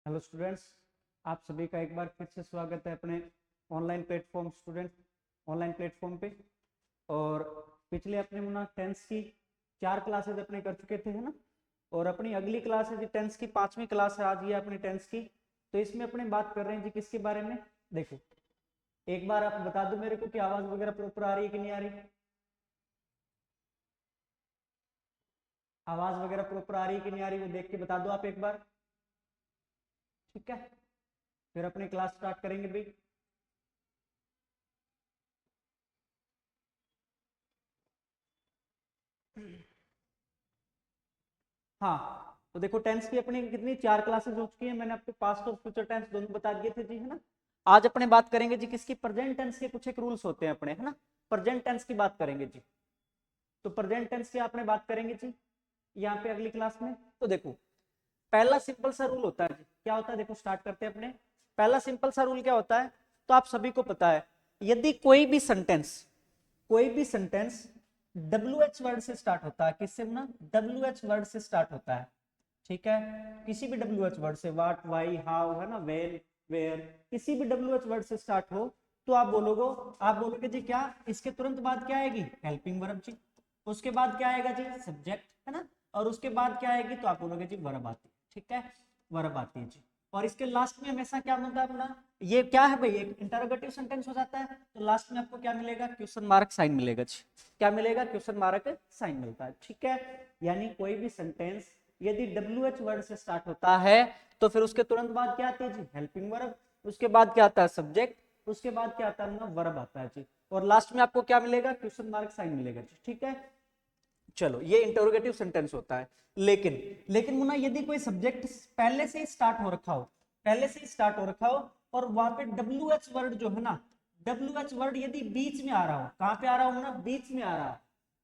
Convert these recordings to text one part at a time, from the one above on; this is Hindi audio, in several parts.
हेलो स्टूडेंट्स, आप सभी का एक बार फिर से स्वागत है अपने ऑनलाइन प्लेटफॉर्म पे। और पिछले अपने मुना टेंथ की 4 क्लासेज अपने कर चुके थे, है ना। और अपनी अगली क्लास है जी टेंथ की 5वीं क्लास है, आज ये अपनी टेंथ की। तो इसमें अपने बात कर रहे हैं जी किसके बारे में। देखो, एक बार आप बता दो मेरे को कि आवाज वगैरह प्रॉपर आ रही है कि नहीं आ रही। आवाज वगैरह प्रॉपर आ रही है कि नहीं आ रही, वो देख के बता दो आप एक बार। ठीक है, फिर अपनी क्लास स्टार्ट करेंगे भाई। हाँ, तो देखो टेंस की अपनी कितनी 4 क्लासेस हो चुकी हैं। मैंने आपको पास्ट और फ्यूचर टेंस दोनों बता दिए थे जी, है ना। आज अपने बात करेंगे जी किसकी, प्रेजेंट टेंस के कुछ एक रूल्स होते हैं अपने, है ना। प्रेजेंट टेंस की बात करेंगे जी। तो प्रेजेंट टेंस की आपने बात करेंगे जी यहाँ पे अगली क्लास में। तो देखो, पहला सिंपल सा रूल होता है जी, क्या होता है देखो, स्टार्ट करते हैं अपने। पहला सिंपल सा रूल क्या होता है, तो आप सभी को पता है, यदि कोई भी सेंटेंस WH वर्ड से स्टार्ट होता है, किससे ना, WH वर्ड से स्टार्ट होता है। ठीक है, किसी भी WH वर्ड से, वाट, वाई, हाउ, है ना, वेन, वेयर, किसी भी WH वर्ड से स्टार्ट हो, तो आप बोलोगे जी क्या, इसके तुरंत बाद क्या आएगी, हेल्पिंग वर्ब जी। उसके बाद क्या आएगा जी, सब्जेक्ट, है ना। और उसके बाद क्या आएगी, तो आप बोलोगे जी वर्ब आती है। ठीक है, वर्ब आती है जी। और इसके लास्ट में हमेशा क्या होता है अपना, ये क्या है भाई, एक इंटरोगेटिव सेंटेंस हो जाता है, तो लास्ट में आपको क्या मिलेगा, क्वेश्चन मार्क साइन मिलेगा जी। क्या मिलेगा, क्वेश्चन मार्क साइन मिलता है। ठीक है, यानी कोई भी सेंटेंस यदि WH वर्ड से स्टार्ट होता है, तो फिर उसके तुरंत बाद क्या आती है जी, हेल्पिंग वर्ब। उसके बाद क्या आता है, सब्जेक्ट। उसके बाद क्या आता है ना, वर्ब आता है जी। और लास्ट में आपको क्या मिलेगा, क्वेश्चन मार्क साइन मिलेगा जी। ठीक है, चलो ये इंटरोगेटिव सेंटेंस होता है। लेकिन लेकिन मुन्ना, यदि कोई सब्जेक्ट पहले से ही स्टार्ट हो रखा हो, पहले से ही स्टार्ट हो रखा हो, और वहां पे WH वर्ड जो है ना, WH वर्ड यदि बीच में आ रहा हो, कहां पे आ रहा हो ना, बीच में आ रहा हो।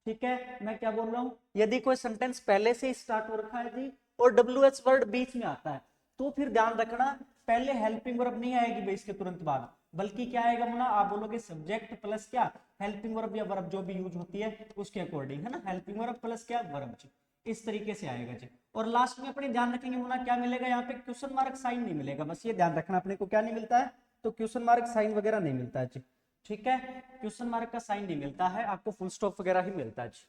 ठीक है, मैं क्या बोल रहा हूं, यदि कोई सेंटेंस पहले से ही स्टार्ट हो रखा है जी, और WH वर्ड बीच में आता है, तो फिर ध्यान रखना, पहले हेल्पिंग वर्ब नहीं आएगी भाई इसके तुरंत बाद, बल्कि क्या आएगा मुन्ना, आप बोलोगे सब्जेक्ट प्लस क्या, हेल्पिंग वर्ब या वर्ब जो भी यूज होती है उसके अकॉर्डिंग, है ना, हेल्पिंग वर्ब प्लस क्या, वर्ब जी। इस तरीके से आएगा जी। और लास्ट में अपने ध्यान रखेंगे मुन्ना, क्या मिलेगा यहाँ पे, क्वेश्चन मार्क साइन नहीं मिलेगा, बस ये ध्यान रखना अपने को, क्या नहीं मिलता है, तो क्वेश्चन मार्क साइन वगैरह नहीं मिलता है जी। ठीक है, क्वेश्चन मार्क का साइन नहीं मिलता है आपको, फुल स्टॉप वगैरह ही मिलता है जी।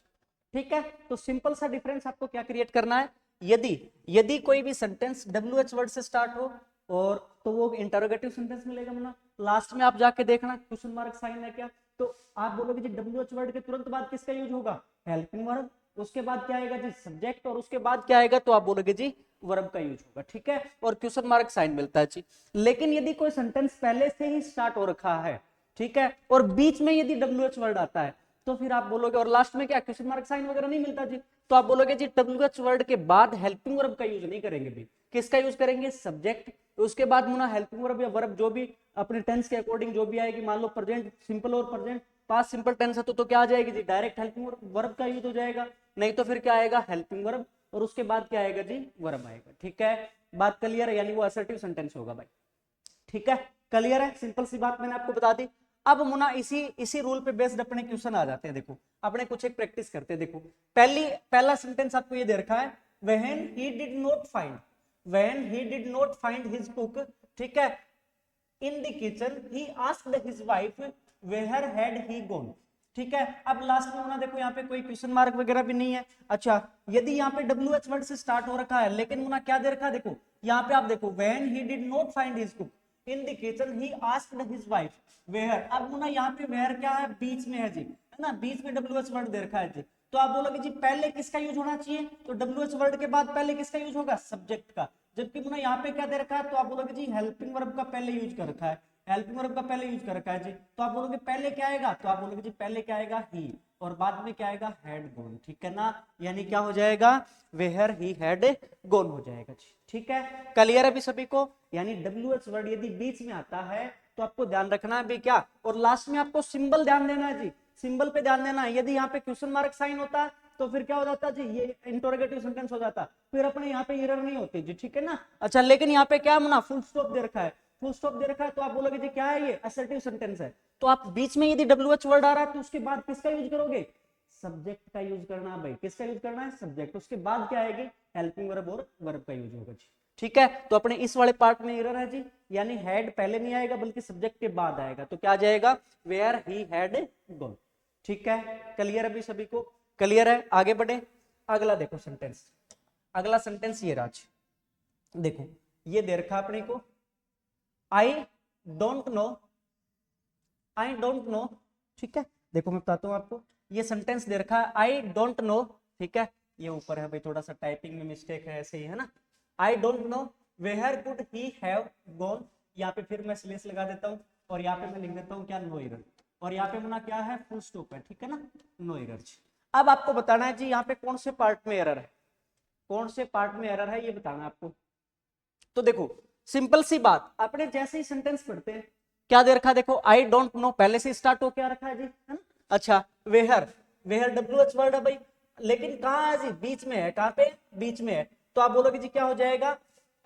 ठीक है, तो सिंपल सा डिफरेंस आपको क्या क्रिएट करना है, यदि यदि कोई भी सेंटेंस WH वर्ड से स्टार्ट हो, और तो वो इंटरोगेटिव सेंटेंस मिलेगा मुन्ना। लास्ट में आप जाके देखना क्वेश्चन मार्क साइन है क्या, तो आप बोलोगे जी WH वर्ड के तुरंत बाद किसका यूज होगा, हेल्पिंग वर्ब। उसके बाद क्या आएगा जी, सब्जेक्ट। और उसके बाद क्या आएगा, तो आप बोलोगे जी वर्ब का यूज होगा। ठीक है, और क्वेश्चन मार्क साइन मिलता है जी। लेकिन यदि कोई सेंटेंस पहले से ही स्टार्ट हो रखा है, ठीक है, और बीच में यदि WH वर्ड आता है, तो फिर आप बोलोगे, और लास्ट में क्या, क्वेश्चन मार्क साइन वगैरह नहीं मिलता जी, तो आप बोलोगे जी WH वर्ड के बाद हेल्पिंग वर्ब का यूज नहीं करेंगे भी, किसका यूज करेंगे, सब्जेक्ट। उसके बाद मुना हेल्पिंग वर्ब या वर्ब जो भी अपने टेंस के अकॉर्डिंग जो भी आएगी, मान लो प्रेजेंट सिंपल और प्रेजेंट पास्ट सिंपल टेंस है, तो क्या आ जाएगी जी, डायरेक्ट हेल्पिंग वर्ब का यूज हो जाएगा। नहीं तो फिर क्या आएगा, हेल्पिंग वर्ब, और उसके बाद क्या आएगा जी, वर्ब आएगा। ठीक है, बात क्लियर है, यानी वो असर्टिव सेंटेंस होगा भाई। ठीक है, क्लियर है, सिंपल सी बात मैंने आपको बता दी। अब मुना इसी इसी रूल पे बेस्ड अपने क्वेश्चन आ जाते हैं। देखो, अपने कुछ एक प्रैक्टिस करते हैं। देखो, पहला सेंटेंस आपको ये दे रखा है, when he did not find, when he did not find his cook, ठीक है, in the kitchen he asked his wife where had he gone. ठीक है, अब लास्ट में होना, देखो यहाँ पे कोई क्वेश्चन मार्क वगैरह भी नहीं है। अच्छा, यदि यहाँ पे WH वर्ड से स्टार्ट हो रखा है, लेकिन मुना क्या दे रखा है, देखो यहाँ पे आप देखो, when he did not find his cook in the kitchen he asked his wife where. अब मुना यहाँ पे वेयर क्या है, बीच में है जी, है ना, बीच में WH वर्ड दे रखा है जी। तो आप बोलोगे जी पहले किसका यूज होना चाहिए, तो WH वर्ड के बाद पहले किसका यूज होगा, सब्जेक्ट का। जबकि मुना यहाँ पे क्या दे रखा है, तो आप बोलोगे जी हेल्पिंग वर्ब का पहले यूज कर रखा है, हेल्पिंग वर्ब का पहले यूज कर रखा है जी। तो आप बोलोगे पहले क्या आएगा, तो आप बोलोगे जी पहले क्या आएगा, ही, और बाद में क्या आएगा, हैड गॉन। ठीक है ना, यानी क्या हो जाएगा, वेयर ही हैड गॉन हो जाएगा जी। ठीक है, क्लियर है अभी सभी को, यानी WH वर्ड यदि बीच में आता है, तो आपको ध्यान रखना है भी क्या, और लास्ट में आपको सिंबल ध्यान देना है जी, सिंबल पे ध्यान देना है। यदि यहाँ पे क्वेश्चन मार्क साइन होता तो फिर क्या हो जाता जी, ये इंटरोगेटिव सेंटेंस हो जाता, फिर अपने यहाँ पे एरर नहीं होती जी। ठीक है ना, अच्छा, लेकिन यहाँ पे क्या ना, फुल स्टॉप दे रखा है, फुल स्टॉप दे रखा है, तो आप बोलोगे जी क्या है ये, असर्टिव सेंटेंस है। तो आप बीच में यदि WH वर्ड आ रहा है, तो उसके बाद किसका यूज करोगे, सब्जेक्ट का यूज करना भाई, किसका यूज करना है, सब्जेक्ट। उसके बाद क्या आएगी, हेल्पिंग वर्ब और वर्ब का यूज होगा जी। ठीक है, तो अपने इस वाले पार्ट में एरर है जी, यानी हैड पहले नहीं आएगा बल्कि सब्जेक्ट के बाद आएगा, तो क्या आ जाएगा, वेयर ही हैड गॉन। ठीक है, क्लियर अभी सभी को, क्लियर है, आगे बढ़े। अगला देखो सेंटेंस, अगला सेंटेंस ये राज, देखो ये दे रखा अपने को, आई don't no, I don't no. ठीक है, देखो मैं बताता हूँ आपको, ये सेंटेंस दे रखा है आई डोंट नो। ठीक है, ये ऊपर है भाई, थोड़ा सा टाइपिंग में मिस्टेक है, ऐसे ही है ना। I don't know where could he have gone, यहाँ पे फिर मैं स्लेस लगा देता हूँ और यहाँ पे मैं लिख देता हूँ क्या, नो एरर, और यहाँ पे अपना क्या है, फुल स्टॉप है। ठीक है ना, नो एरर। अब आपको बताना है जी यहाँ पे कौन से पार्ट में एरर है, कौन से पार्ट में एरर है ये बताना आपको। तो देखो सिंपल सी बात, अपने जैसे ही सेंटेंस पढ़ते हैं क्या दे रखा है, देखो आई डोंट नो पहले से स्टार्ट हो क्या रखा है जी, है ना। अच्छा, वेहर, वेहर डब्ल्यूएच वर्ड है भाई, लेकिन कहाँ है जी, बीच में है, कहाँ पे, बीच में है, तो आप बोलोगे जी क्या हो जाएगा,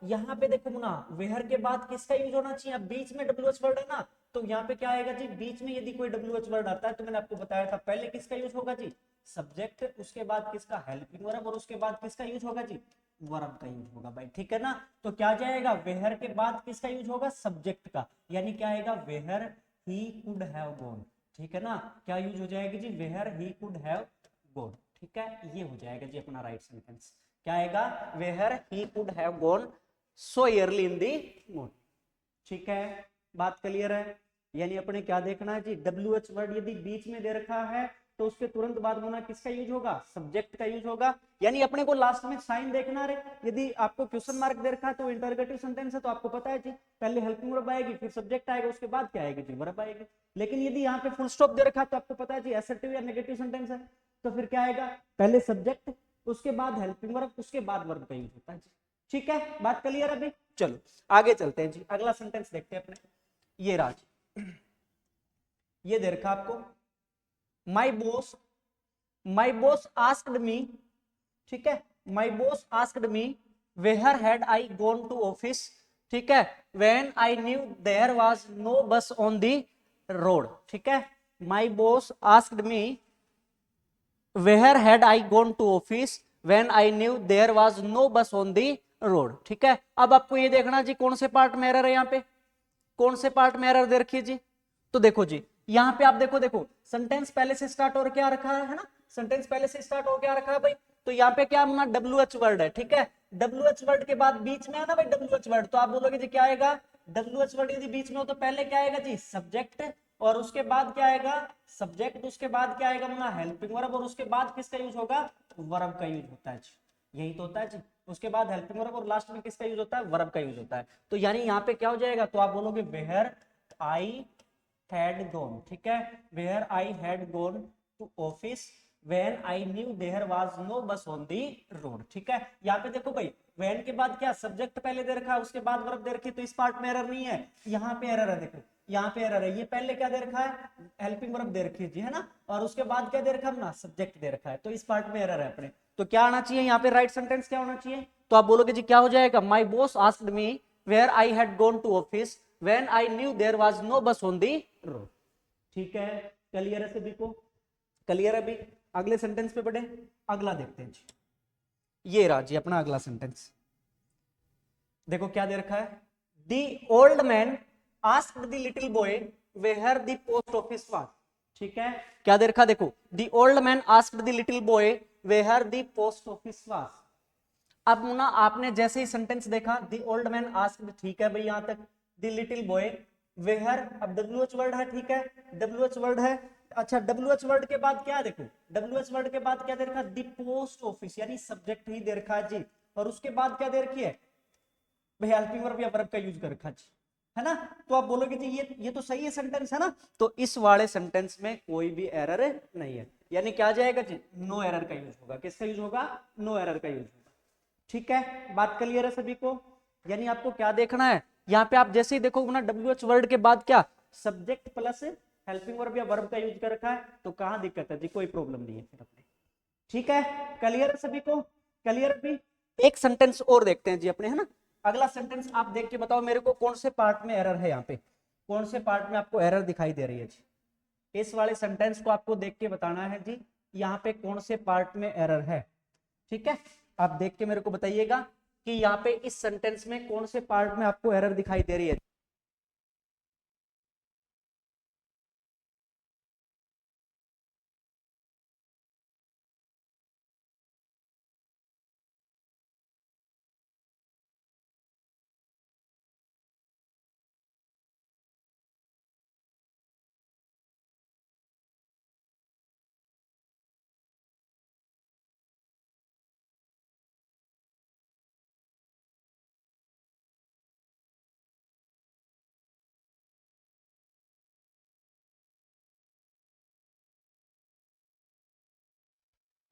यहाँ पे देखो मुना, वेहर के बाद किसका यूज होना चाहिए, अब बीच में डब्ल्यूएच वर्ड है ना, तो यहाँ पे क्या आएगा जी, बीच में यदि कोई डब्ल्यूएच वर्ड आता है तो मैंने आपको बताया था पहले किसका यूज होगा जी, सब्जेक्ट, उसके बाद किसका, हेल्पिंग वर्ब, और उसके बाद किसका यूज होगा जी, वर्ब का यूज होगा भाई। ठीक है ना, तो क्या जाएगा, वेहर के बाद किसका यूज होगा, सब्जेक्ट का, यानी क्या आएगा, where he could have gone. ठीक है ना, क्या यूज हो जाएगी जी, where he could have gone. ठीक है, ये हो जाएगा जी अपना राइट सेंटेंस, क्या आएगा, where he could have gone so early in the morning. ठीक है, बात क्लियर है, यानी अपने क्या देखना है जी, डब्ल्यू एच वर्ड यदि बीच में दे रखा है तो उसके तुरंत बाद होना किसका यूज होगा, सब्जेक्ट का यूज होगा, यानी अपने को लास्ट में साइन देखना रे, यदि आपको क्वेश्चन मार्क दे रखा है तो इंटरोगेटिव सेंटेंस है तो आपको पता है जी पहले हेल्पिंग वर्ब आएगी, फिर सब्जेक्ट आएगा, उसके बाद क्या आएगी जी, वर्ब आएगी। लेकिन यदि यहाँ पे फुल स्टॉप दे रखा है तो आपको पता है जी असर्टिव या नेगेटिव सेंटेंस है, तो फिर क्या आएगा, पहले सब्जेक्ट, उसके बाद हेल्पिंग वर्ब, उसके बाद वर्ब का यूज होता है जी। ठीक है, बात क्लियर अभी, चलो आगे चलते हैं जी, अगला सेंटेंस देखते हैं अपने, ये राज, ये दे रखा आपको, माई बॉस आस्क्ड मी, ठीक है, my boss asked me where had I gone to office, ठीक है, when I knew there was no bus on the road. ठीक है, my boss asked me where had I gone to office when I knew there was no bus on the road. ठीक है, अब आपको ये देखना जी कौन से पार्ट में एरर है, यहाँ पे कौन से पार्ट में एरर दे रखी है जी, तो देखो जी यहाँ पे आप देखो, देखो सेंटेंस पहले से स्टार्ट और क्या रखा है ना, सेंटेंस पहले से स्टार्ट हो क्या रखा है भाई, तो यहाँ पे क्या अपना डब्ल्यू एच वर्ड है। ठीक है, डब्ल्यू एच वर्ड के बाद बीच में है ना भाई डब्ल्यू एच वर्ड, तो आप बोलोगे जी क्या आएगा, डब्ल्यू एच वर्ड यदि बीच में हो तो पहले क्या आएगा जी, सब्जेक्ट, और उसके बाद क्या आएगा, सब्जेक्ट, उसके बाद क्या आएगा अपना हेल्पिंग वर्ब, और उसके बाद किसका यूज होगा, वर्ब का यूज होता है जी, यही तो होता है जी, उसके बाद हेल्पिंग वर्ब और लास्ट में किसका यूज होता है, वर्ब का यूज होता है। तो यानी यहाँ पे क्या हो जाएगा, तो आप बोलोगे वेयर आई हैड गॉन, ठीक है, where I had gone to office when I knew there was no bus on the road. ठीक है, यहाँ पे देखो भाई व्हेन के बाद क्या, सब्जेक्ट पहले दे रखा है, उसके बाद वर्ब दे रखी है, तो इस पार्ट में एरर नहीं है, यहाँ पे एरर है, देखो यहाँ पे एरर है, ये पहले क्या दे रखा है, हेल्पिंग वर्ब दे रखी है ना, और उसके बाद क्या दे रखा है ना, सब्जेक्ट दे रखा है, तो इस पार्ट में एरर है अपने। तो क्या आना चाहिए यहाँ पे, राइट सेंटेंस क्या होना चाहिए, तो आप बोलोगे जी क्या हो जाएगा, my boss asked me where I had gone to office when I knew there was no bus on the road. ठीक है, क्लियर है सभी को, क्लियर अभी, अगले सेंटेंस पे बढ़े, अगला देखते हैं जी, ये रहा जी अपना अगला सेंटेंस, देखो क्या दे रखा है, the old man asked the little boy where the post office was. ठीक है, क्या दे रखा, देखो the old man asked the little boy where the post office was. अब मुना आपने जैसे ही सेंटेंस देखा दी ओल्ड मैन आस्क्ड, ठीक है भाई यहां तक, दी लिटिल बॉय वेयर, अब डब्ल्यू एच वर्ड है, ठीक है, डब्ल्यू एच वर्ड है, अच्छा डब्ल्यू एच वर्ड के बाद क्या है, देखो डब्ल्यू एच वर्ड के बाद क्या दे रखा, दी पोस्ट ऑफिस, यानी सब्जेक्ट ही दे रखा है जी, और उसके बाद क्या दे रखी है भाई, हेल्पिंग वर्ब या वर्ब का यूज कर रखा जी, है ना, तो आप बोलोगे जी ये तो सही है सेंटेंस, है ना, तो इस वाले सेंटेंस में कोई भी एरर नहीं है, यानी क्या जाएगा जी, नो एरर का यूज होगा, किसका यूज होगा, नो एरर का यूज होगा। ठीक है, बात क्लियर है सभी को, यानी आपको क्या देखना है, यहाँ पे आप जैसे ही देखो ना डब्ल्यू एच वर्ड के बाद क्या, सब्जेक्ट प्लस हेल्पिंग वर्ब या वर्ब का यूज कर रखा है, तो कहां दिक्कत है जी, कोई प्रॉब्लम नहीं है फिर अपने। ठीक है, क्लियर है सभी को, क्लियर भी, एक सेंटेंस और देखते हैं जी अपने, है ना, अगला सेंटेंस आप देख के बताओ मेरे को कौन से पार्ट में एरर है, यहाँ पे कौन से पार्ट में आपको एरर दिखाई दे रही है जी, इस वाले सेंटेंस को आपको देख के बताना है जी, यहाँ पे कौन से पार्ट में एरर है। ठीक है, आप देख के मेरे को बताइएगा, कि यहाँ पे इस सेंटेंस में कौन से पार्ट में आपको एरर दिखाई दे रही है।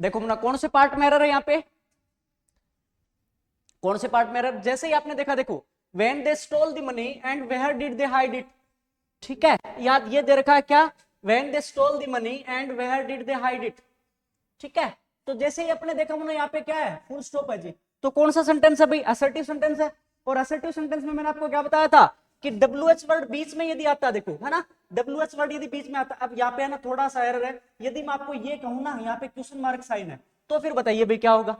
देखो मुन्ना, कौन से पार्ट में एरर है यहाँ पे, कौन से पार्ट में एरर, जैसे ही आपने देखा, देखो when they stole the money and where did they hide it. ठीक है, याद ये दे रखा है क्या, when they stole the money and where did they hide it. ठीक है, तो जैसे ही अपने देखा मुन्ना यहाँ पे क्या है, फुल स्टॉप है जी। तो कौन सा सेंटेंस है भाई, असर्टिव सेंटेंस है। और असर्टिव सेंटेंस में मैंने आपको क्या बताया था कि WH वर्ड बीच में यदि आता, देखो है ना, WH वर्ड यदि बीच में आता, अब यहाँ पे है ना थोड़ा सा एरर है, यदि मैं आपको ये कहूँ ना यहाँ पे क्वेश्चन मार्क साइन है, तो फिर बताइए भाई क्या होगा।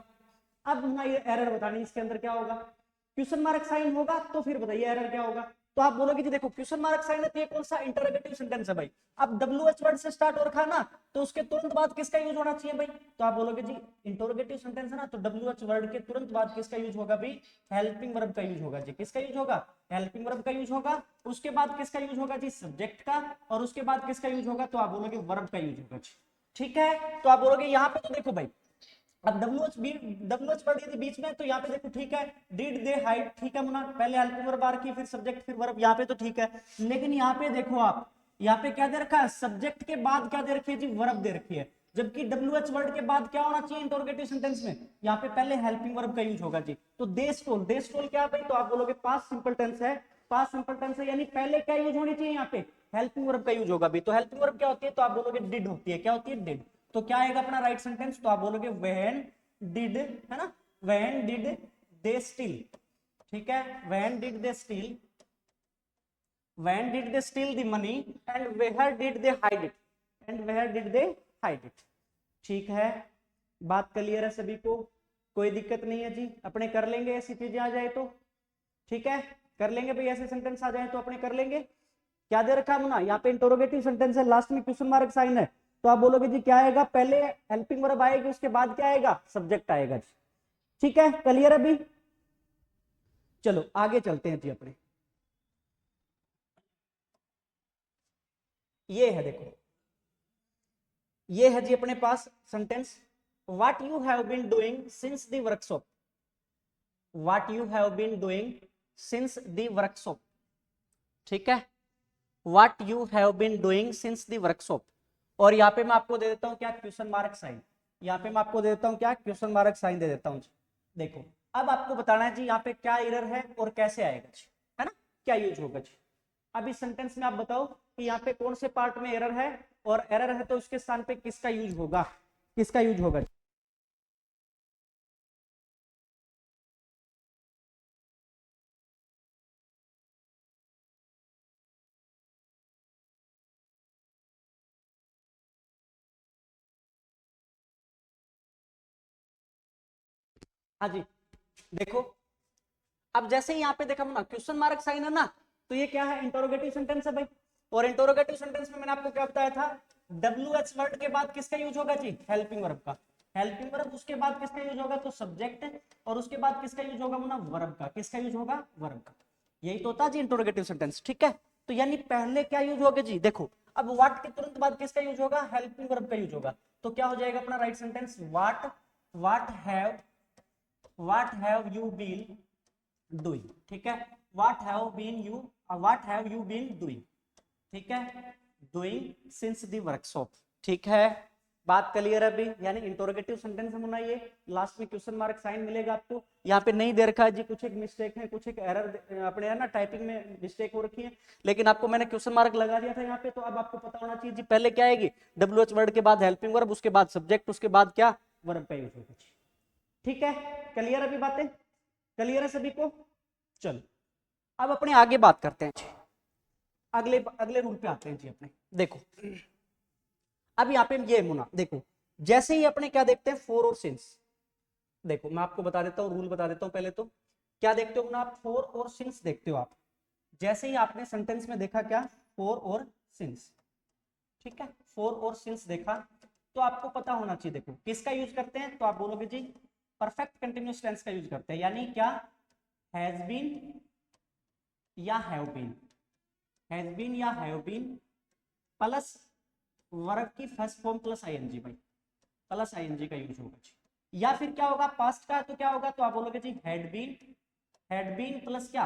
अब ना ये एरर बतानी, इसके अंदर क्या होगा, क्वेश्चन मार्क साइन होगा, तो फिर बताइए एरर क्या होगा। तो आप बोलोगे जी देखो क्वेश्चन मार्क साइन है तो ये कौन सा इंटरोगेटिव सेंटेंस है भाई। अब WH वर्ड से स्टार्ट हो रखा ना, तो उसके तुरंत बाद किसका यूज होना चाहिए भाई, तो आप बोलोगे जी इंटरोगेटिव सेंटेंस है ना, तो WH वर्ड के तुरंत बाद किसका यूज होगा भाई, हेल्पिंग वर्ब का यूज होगा जी। किसका यूज होगा, हेल्पिंग वर्ब का यूज होगा। उसके बाद किसका यूज होगा जी, सब्जेक्ट का। और उसके बाद किसका यूज होगा, तो आप बोलोगे वर्ब का यूज होगा जी। ठीक है, तो आप बोलोगे यहाँ पे तो देखो भाई, अब WH वर्ड यदि बीच में, तो यहाँ पे देखो ठीक है, डिड दे हाइड, ठीक है मुना, पहले हेल्पिंग वर्ब आ रखी है, फिर सब्जेक्ट, फिर वर्ब, यहाँ पे तो ठीक है। लेकिन यहाँ पे देखो आप, यहाँ पे क्या दे रखा है, सब्जेक्ट के बाद क्या दे रखी है जी, वर्ब दे रखी है। जबकि WH वर्ड के बाद क्या होना चाहिए इंटरोगेटिव सेंटेंस में, यहाँ पे पहले हेल्पिंग वर्ब का यूज होगा जी। तो दे स्टोल क्या भाई, तो आप बोलोगे पास्ट सिंपल टेंस है, पास्ट सिंपल टेंस है, यानी पहले क्या यूज होनी चाहिए, यहाँ पे हेल्पिंग वर्ब का यूज होगा भी। तो हेल्पिंग वर्ब क्या होती है, तो आप बोलोगे डिड होती है, क्या होती है, डिड। तो क्या आएगा अपना राइट सेंटेंस, तो आप बोलोगे व्हेन डिड, है ना, व्हेन डिड दे स्टील। ठीक है, when did they steal, when did they steal the money and where did they hide it, and where did they hide it. ठीक है, बात क्लियर है सभी को, कोई दिक्कत नहीं है जी, अपने कर लेंगे ऐसी चीजें आ जाए तो। ठीक है, कर लेंगे भाई, ऐसे सेंटेंस आ जाए तो अपने कर लेंगे। क्या दे रखा है मुना, यहाँ पे इंटरोगेटिव सेंटेंस है, लास्ट में क्वेश्चन मार्क साइन है, तो आप बोलोगे जी क्या आएगा, पहले हेल्पिंग वर्ब आएगी, उसके बाद क्या आएगा, सब्जेक्ट आएगा जी। ठीक है, क्लियर अभी, चलो आगे चलते हैं जी अपने। ये है देखो, ये है जी अपने पास sentence, what you have been doing since the workshop, what you have been doing since the workshop. ठीक है, what you have been doing since the workshop. और यहाँ पे मैं आपको दे देता हूँ क्या, क्वेश्चन मार्क साइन, यहाँ पे मैं आपको दे देता हूँ क्या, क्वेश्चन मार्क साइन दे देता हूँ। देखो अब आपको बताना है जी यहाँ पे क्या एरर है और कैसे आएगा जी, है ना, क्या यूज होगा जी। अब इस सेंटेंस में आप बताओ कि यहाँ पे कौन से पार्ट में एरर है, और एरर है तो उसके स्थान पे किसका यूज होगा, किसका यूज होगा। हाँ जी, देखो अब जैसे ही यहाँ पे देखा ना क्वेश्चन मार्क साइन है ना, तो ये क्या है, इंटरोगेटिव सेंटेंस है भाई। और इंटरोगेटिव सेंटेंस में मैंने आपको क्या बताया था, WH वर्ड के बाद किसका यूज होगा जी, हेल्पिंग वर्ब का। हेल्पिंग वर्ब, उसके बाद किसका यूज होगा, तो सब्जेक्ट। और उसके बाद किसका यूज होगा मुना, वर्ब का। किसका यूज होगा, वर्ब का। यही तो होता है जी इंटरोगेटिव सेंटेंस। ठीक है, तो यानी पहले क्या यूज होगा जी, देखो अब व्हाट के तुरंत बाद किसका यूज होगा, हेल्पिंग वर्ब का यूज होगा। तो क्या हो जाएगा अपना right sentence, what what have you been doing. ठीक है, what have you been doing. ठीक है, डूइंग सिंस द वर्कशॉप। ठीक है, बात क्लियर है अभी, यानी इंटरोगेटिव सेंटेंस हम बनाइए, लास्ट में क्वेश्चन मार्क साइन मिलेगा आपको। यहाँ पे नहीं दे रखा है जी, कुछ एक मिस्टेक है, कुछ एक एरर अपने है ना, टाइपिंग में मिस्टेक हो रखी है, लेकिन आपको मैंने क्वेश्चन मार्क लगा दिया था यहाँ पे। तो अब आपको पता होना चाहिए जी पहले क्या आएगी, WH वर्ड के बाद हेल्पिंग वर्ब, उसके बाद सब्जेक्ट, उसके बाद क्या, वर्ब का यूज होगा। ठीक है, क्लियर अभी बातें, क्लियर है सभी को। चलो अब अपने आगे बात करते हैं जी, अगले अगले रूल पे आते हैं जी अपने। देखो अब यहाँ पे ये मुना, देखो जैसे ही अपने क्या देखते हैं, फोर और सिंस। देखो मैं आपको बता देता हूँ, रूल बता देता हूँ पहले तो, क्या देखते हो ना आप, फॉर और सिंस देखते हो आप। जैसे ही आपने सेंटेंस में देखा क्या, फॉर और सिंस, ठीक है, फॉर और सिंस देखा तो आपको पता होना चाहिए, देखो किसका यूज करते हैं, तो आप बोलोगे जी परफेक्ट कंटिन्यूअस टेंस का यूज करते हैं, यानी क्या, हैज बीन या हैव बीन, हैज बीन या हैव बीन प्लस वर्ब की फर्स्ट फॉर्म प्लस आईएनजी, भाई प्लस आईएनजी का यूज होगा जी। या फिर क्या होगा, पास्ट का तो क्या होगा, तो आप बोलोगे जी हैड बीन प्लस क्या,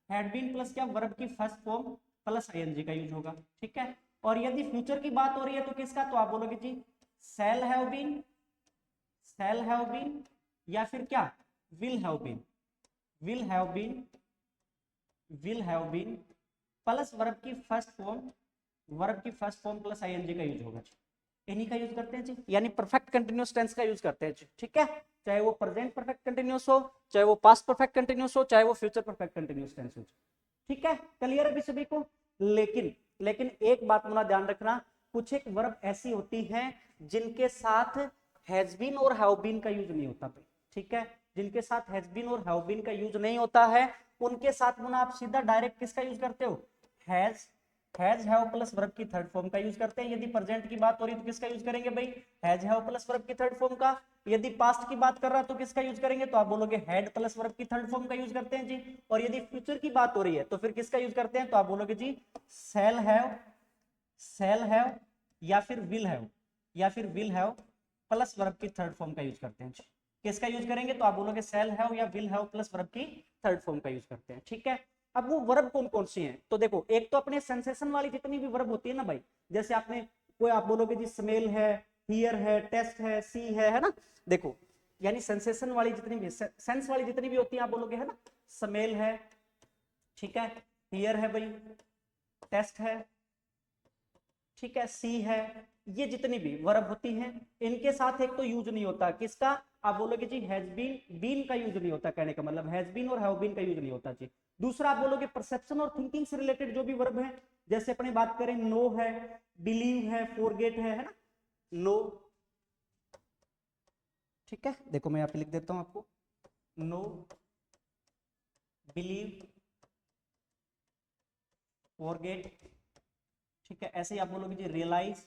हैड बीन प्लस क्या, वर्ब की फर्स्ट फॉर्म प्लस आईएनजी का यूज होगा, ठीक है। और यदि फ्यूचर की बात हो रही है तो किसका, तो आप बोलोगे जी शैल हैव बीन या फिर क्या, will have been, will have been, will have been plus verb की फर्स्ट फॉर्म प्लस आईएनजी का यूज होगा, इन्हीं का यूज करते हैं जी, यानी परफेक्ट कंटिन्यूअस टेंस का यूज करते हैं जी, ठीक है। चाहे वो प्रेजेंट परफेक्ट कंटिन्यूअस हो, चाहे वो पास्ट परफेक्ट कंटिन्यूअस हो, चाहे वो फ्यूचर परफेक्ट कंटिन्यूअस टेंस हो, ठीक है। क्लियर है सभी को। लेकिन लेकिन एक बात मुना ध्यान रखना, कुछ एक वर्ब ऐसी होती हैं जिनके साथ हैज बीन और हैव बीन का यूज नहीं होता, ठीक है, जिनके साथ हैज बीन और हैव बीन का यूज नहीं होता है, उनके साथ मुना आप सीधा डायरेक्ट किसका यूज करते हो, हैज हैव प्लस वर्ब की थर्ड फॉर्म का यूज करते हैं। यदि प्रेजेंट की बात हो रही है तो किसका यूज करेंगे भाई, हैज हैव प्लस वर्ब की थर्ड फॉर्म का। यदि पास्ट की बात कर रहा है तो किसका यूज करेंगे, तो आप बोलोगे हैड प्लस वर्ब की थर्ड फॉर्म का यूज करते हैं जी। और यदि फ्यूचर की बात हो रही है तो फिर किसका यूज करते हैं, तो आप बोलोगे जी शैल हैव या फिर विल हैव प्लस वर्ब की थर्ड फॉर्म का यूज करते हैं जी। किसका यूज करेंगे, तो आप बोलोगे शैल हैव या विल हैव प्लस वर्ब की थर्ड फॉर्म का यूज करते हैं, ठीक है। अब वो वर्ब कौन कौन सी हैं, तो देखो एक तो अपने सेंसेशन वाली जितनी भी वर्ब होती है ना भाई, जैसे आपने कोई आप बोलोगे जी स्मेल है, हियर है, टेस्ट है, सी है ना, देखो यानी सेंसेशन वाली जितनी भी, सेंस वाली जितनी भी होती है आप बोलोगे है ना, स्मेल है, ठीक है, हियर है भाई, टेस्ट है, ठीक है, सी है, ये जितनी भी वर्ब होती हैं इनके साथ एक तो यूज नहीं होता किसका, आप बोलोगे जी हैज बीन का यूज नहीं होता, कहने का मतलब हैज बीन और हैव बीन का यूज नहीं होता जी। दूसरा आप बोलोगे परसेप्शन और थिंकिंग से रिलेटेड जो भी वर्ब है, जैसे अपने बात करें नो है, बिलीव है, फॉरगेट है ना, नो, ठीक है, देखो मैं यहाँ पे लिख देता हूं आपको, नो, बिलीव, फॉरगेट, ठीक है। ऐसे ही आप बोलोगे जी रियलाइज,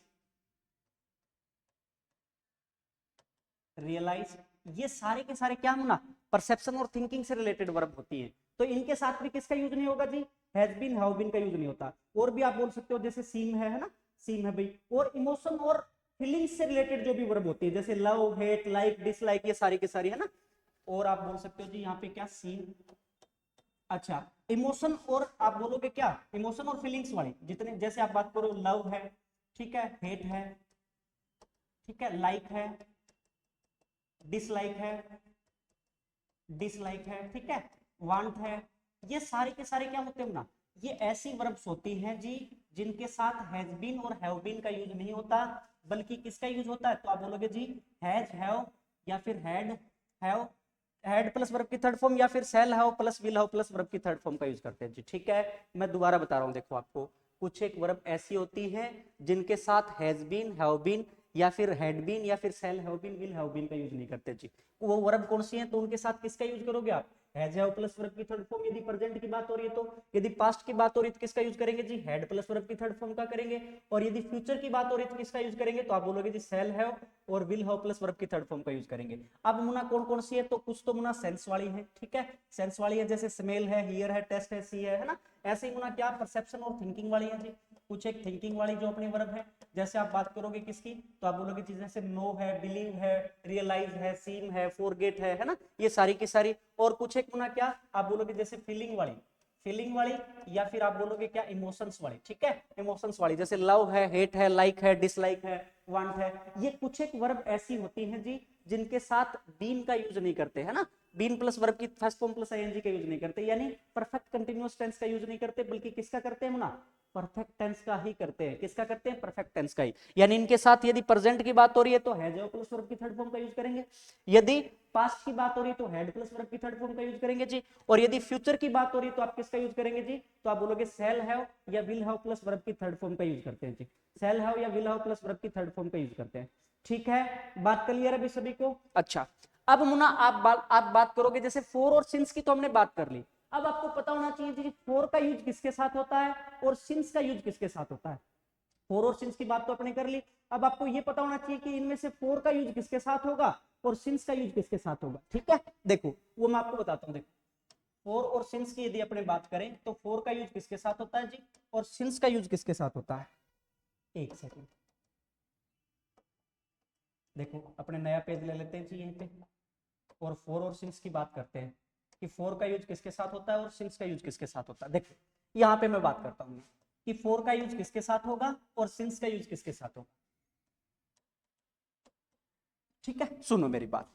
ये सारे के सारे क्या होना, परसेप्शन और थिंकिंग से रिलेटेड वर्ब होती है, तो इनके साथ भी किसका यूज नहीं होगा जी, हैज बीन हैव बीन का यूज नहीं होता। और भी आप बोल सकते हो जैसे सीम है ना, सीम है भाई। और इमोशन और फीलिंग्स से रिलेटेड जो भी वर्ब होती है जैसे लव, हेट, लाइक, डिसलाइक, ये सारी की सारी है ना। और आप बोल सकते हो जी यहाँ पे क्या, सीम, अच्छा, इमोशन और आप बोलोगे क्या, इमोशन और फीलिंग्स वाली जितने, जैसे आप बात करो लव है, ठीक है, हेट है, ठीक है, लाइक है, डिसलाइक है, ठीक है, वांट है, ये सारे के सारे क्या होते हैं ना, ये ऐसी वर्ब्स होती हैं जी जिनके साथ हैज बीन और हैव बीन का यूज नहीं होता, बल्कि किसका यूज होता है, तो आप बोलोगे जी हैज हैव या फिर हैव, हैड प्लस वर्ब की थर्ड फॉर्म, या फिर shall have plus will have plus verb की थर्ड फॉर्म का यूज करते हैं जी, ठीक है। मैं दोबारा बता रहा हूं, देखो आपको कुछ एक वर्ब ऐसी होती हैं जिनके साथ हैज बीन, हैव बीन या फिर हैड बीन या फिर shall have been, will have been का यूज नहीं करते जी। वो वर्ब कौन सी है, तो उनके साथ किसका यूज करोगे आप, हैज हैव प्लस वर्ब की थर्ड फॉर्म, यदि प्रेजेंट की बात हो रही है तो। यदि पास्ट की बात हो रही है तो किसका यूज करेंगे जी, हैड प्लस वर्ब की थर्ड फॉर्म का करेंगे। और यदि फ्यूचर की बात हो रही है तो किसका यूज करेंगे, तो आप बोलोगे जी शैल हैव और विल हैव प्लस वर्ब की थर्ड फॉर्म का यूज करेंगे। अब मुना कौन कौन सी है, तो कुछ तो मुना सेंस वाली है, ठीक है, सेंस वाली है, जैसे स्मेल है, हियर है, टेस्ट है, सी है ना। ऐसे ही मुना क्या, परसेप्शन और थिंकिंग वाली है जी, कुछ एक थिंकिंग वाली जो अपनी वर्ब है, जैसे आप बात करोगे किसकी, तो आप बोलोगे चीजें जैसे नो है, बिलीव है, रियलाइज है, सीम है, फॉरगेट है ना, ये सारी की सारी। और कुछ एक मुना क्या आप बोलोगे जैसे फीलिंग वाली या फिर आप बोलोगे क्या, इमोशंस वाली, ठीक है, इमोशंस वाली, जैसे लव है, हेट है, लाइक है, डिसलाइक है, वांट है। ये कुछ एक वर्ब ऐसी होती हैं जी जिनके साथ बीन का यूज नहीं करते है ना, बीन प्लस वर्ब की फर्स्ट फॉर्म प्लस आईएनजी का यूज नहीं करते, यानी परफेक्ट कंटीन्यूअस टेंस का यूज नहीं करते, बल्कि किसका करते हैं ना, परफेक्ट टेंस का ही करते हैं। किसका करते हैं, परफेक्ट टेंस का ही। यानी इनके साथ यदि प्रेजेंट की बात हो रही है तो हैज प्लस वर्ब की थर्ड फॉर्म का यूज करेंगे, यदि पास्ट की बात हो रही है तो हैड प्लस वर्ब की थर्ड फॉर्म का यूज करेंगे जी। और यदि फ्यूचर की बात हो रही है तो आप किसका यूज करेंगे जी, तो आप बोलोगे शैल हैव या विल हैव प्लस वर्ब की थर्ड फॉर्म का यूज करते हैं जी, शैल हैव या विल हैव प्लस वर्ब की थर्ड फॉर्म का यूज करते हैं, ठीक है। बात क्लियर है अभी सभी को। अच्छा, अब मुन्ना आप बात करोगे जैसे फॉर और सिंस की तो हमने बात कर ली, अब आपको पता होना चाहिए जी फॉर का यूज किसके साथ होता है और सिंस का यूज किसके साथ होता है। फॉर और सिंस की बात तो अपने कर ली, अब आपको ये पता होना चाहिए कि इनमें से फॉर का यूज किसके साथ होगा और सिंस का यूज किसके साथ होगा। ठीक है, देखो वो मैं आपको बताता हूँ। देखो फॉर और सिंस की यदि अपने बात करें तो फॉर का यूज किसके साथ होता है जी और सिंस का यूज किसके साथ होता है। एक सेकेंड, देखो अपने नया पेज ले लेते हैं जी यहीं पे और फॉर और सिंस की बात करते हैं कि फॉर का यूज किसके साथ होता है और सिंस का यूज किसके साथ होता है। देखो यहाँ पे मैं बात करता हूँ कि फॉर का यूज किसके साथ होगा और सिंस का यूज किसके साथ होगा। ठीक है, सुनो मेरी बात,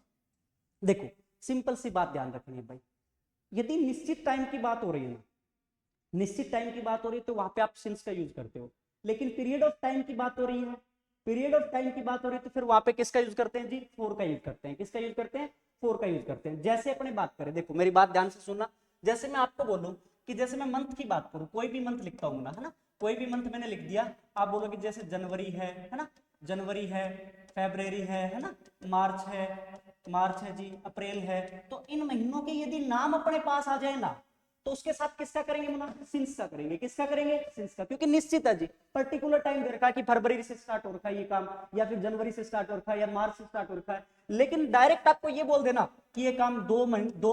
देखो सिंपल सी बात ध्यान रखनी है भाई, यदि निश्चित टाइम की बात हो रही है ना, निश्चित टाइम की बात हो रही है तो वहां पे आप सिंस का यूज करते हो, लेकिन पीरियड ऑफ टाइम की बात हो रही है, पीरियड ऑफ टाइम की बात हो रही है तो फिर वहां पे किसका यूज करते हैं जी, फोर का यूज करते हैं। किसका यूज करते हैं, फोर का यूज करते हैं। जैसे अपने बात करें, देखो मेरी बात ध्यान से सुनना, जैसे मैं आपको बोलूं कि जैसे मैं मंथ की बात करूं, कोई भी मंथ लिखता हूं ना, है ना, कोई भी मंथ मैंने लिख दिया, आप बोलोगे जैसे जनवरी है ना, जनवरी है, फेब्रुवरी है ना, मार्च है, मार्च है जी, अप्रैल है, तो इन महीनों के यदि नाम अपने पास आ जाए ना तो उसके साथ किसका करेंगे मुना, सिंस का करेंगे। किसका करेंगे, सिंस का, क्योंकि निश्चित है जी, पर्टिकुलर टाइम दे रखा है कि फरवरी से स्टार्ट हो रखा है ये काम, या फिर जनवरी से स्टार्ट हो रखा है या मार्च से स्टार्ट हो रखा है। लेकिन डायरेक्ट आपको ये बोल देना कि ये काम 2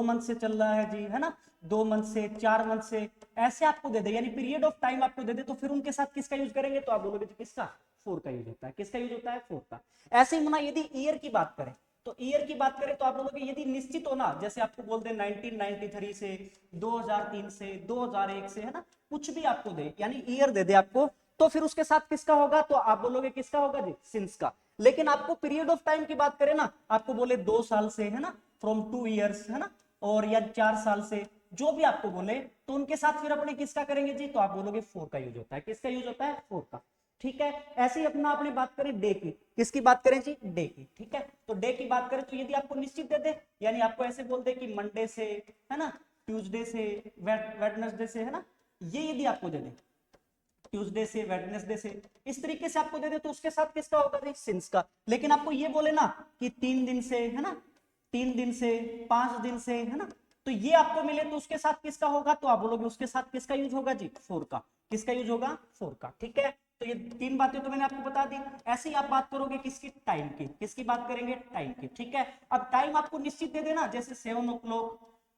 मंथ से चल रहा है जी, है ना, 2 मंथ से, 4 मंथ से, ऐसे आपको दे दे, यानी पीरियड ऑफ टाइम आपको दे दे, तो फिर उनके साथ किसका यूज करेंगे, तो आप बोलोगे किसका, फोर का यूज होता है। किसका यूज होता है, फोर का। ऐसे ही मुना यदि ईयर की बात करें, तो ईयर की बात करें तो आप बोलोगे यदि निश्चित हो ना, जैसे आपको बोल दे 1993 से, 2003 से, 2001 से, है ना, कुछ भी आपको दे, यानी ईयर दे दे आपको, तो फिर उसके साथ किसका होगा, तो आप बोलोगे किसका होगा जी, सिंस का। लेकिन आपको पीरियड ऑफ टाइम की बात करें ना, आपको बोले 2 साल से, है ना, फ्रॉम 2 ईयर्स, है ना, और या 4 साल से, जो भी आपको बोले, तो उनके साथ फिर अपने किसका करेंगे जी, तो आप बोलोगे फोर का यूज होता है। किसका यूज होता है, फोर का। ठीक है, ऐसे ही अपना आपने बात करें डे की, किसकी बात करें जी, डे की। ठीक है, तो डे की बात करें तो यदि आपको निश्चित दे दे, यानी आपको ऐसे बोल दे कि मंडे से, है ना, ट्यूसडे से, वेडनेसडे से, है ना, ये यदि आपको दे दे, ट्यूसडे से, वेडनेसडे से, इस तरीके से आपको दे दे, तो उसके साथ किसका होगा जी, सिंस का। लेकिन आपको ये बोले ना कि 3 दिन से, है ना, 3 दिन से, 5 दिन से, है ना, तो ये आपको मिले तो उसके साथ किसका होगा, तो आप बोलोगे उसके साथ किसका यूज होगा जी, फोर का। किसका यूज होगा, फोर का। ठीक है, तो ये 3 बातें तो मैंने आपको बता दी। ऐसे ही आप बात करोगे किसकी, टाइम की। किसकी बात करेंगे, टाइम की। ठीक है, अब टाइम आपको निश्चित दे देना, जैसे 7 o'clock,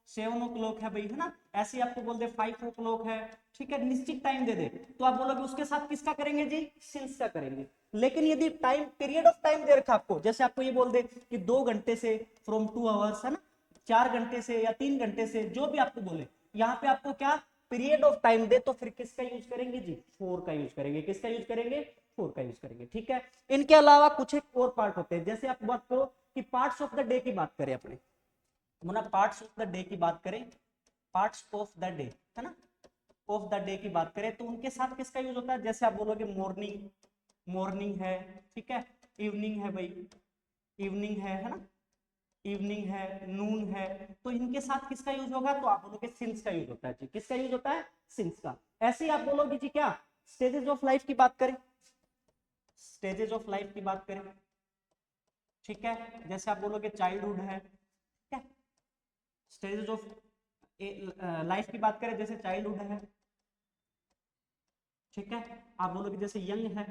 7 o'clock है भाई, है ना, ऐसे आपको बोल दे 5 o'clock है। ठीक है, निश्चित टाइम दे दे, तो आप बोलोगे उसके साथ किसका करेंगे जी, सिंस का करेंगे। लेकिन यदि टाइम, पीरियड ऑफ टाइम दे रखा आपको, जैसे आपको ये बोल दे कि 2 घंटे से, फ्रॉम 2 आवर्स, है ना, 4 घंटे से या 3 घंटे से, जो भी आपको बोले, यहाँ पे आपको क्या पीरियड ऑफ टाइम दे, तो फिर किसका यूज करेंगे जी, फोर का यूज करेंगे। किसका यूज करेंगे, फोर का यूज करेंगे। ठीक है, इनके अलावा कुछ एक और पार्ट होते हैं, जैसे आप बात करो कि पार्ट्स ऑफ द डे की बात करें अपने, पार्ट्स ऑफ द डे की बात करें, पार्ट्स ऑफ द डे, है ना, ऑफ द डे की बात करें तो उनके साथ किसका यूज होता है, जैसे आप बोलोगे मॉर्निंग, मॉर्निंग है, ठीक है, इवनिंग है भाई, इवनिंग है ना, इवनिंग है, नून है, तो इनके साथ किसका यूज होगा, तो आप बोलोगे सिंस का यूज होता है जी। किसका यूज होता है, सिंस का। ऐसे ही आप बोलोगे जी क्या, स्टेजेस ऑफ लाइफ की बात करें, स्टेजेस ऑफ लाइफ की बात करें, ठीक है, जैसे आप बोलोगे चाइल्डहुड है, ठीक है, स्टेजेस ऑफ लाइफ की बात करें जैसे चाइल्डहुड है, ठीक है, आप बोलोगे जैसे यंग है,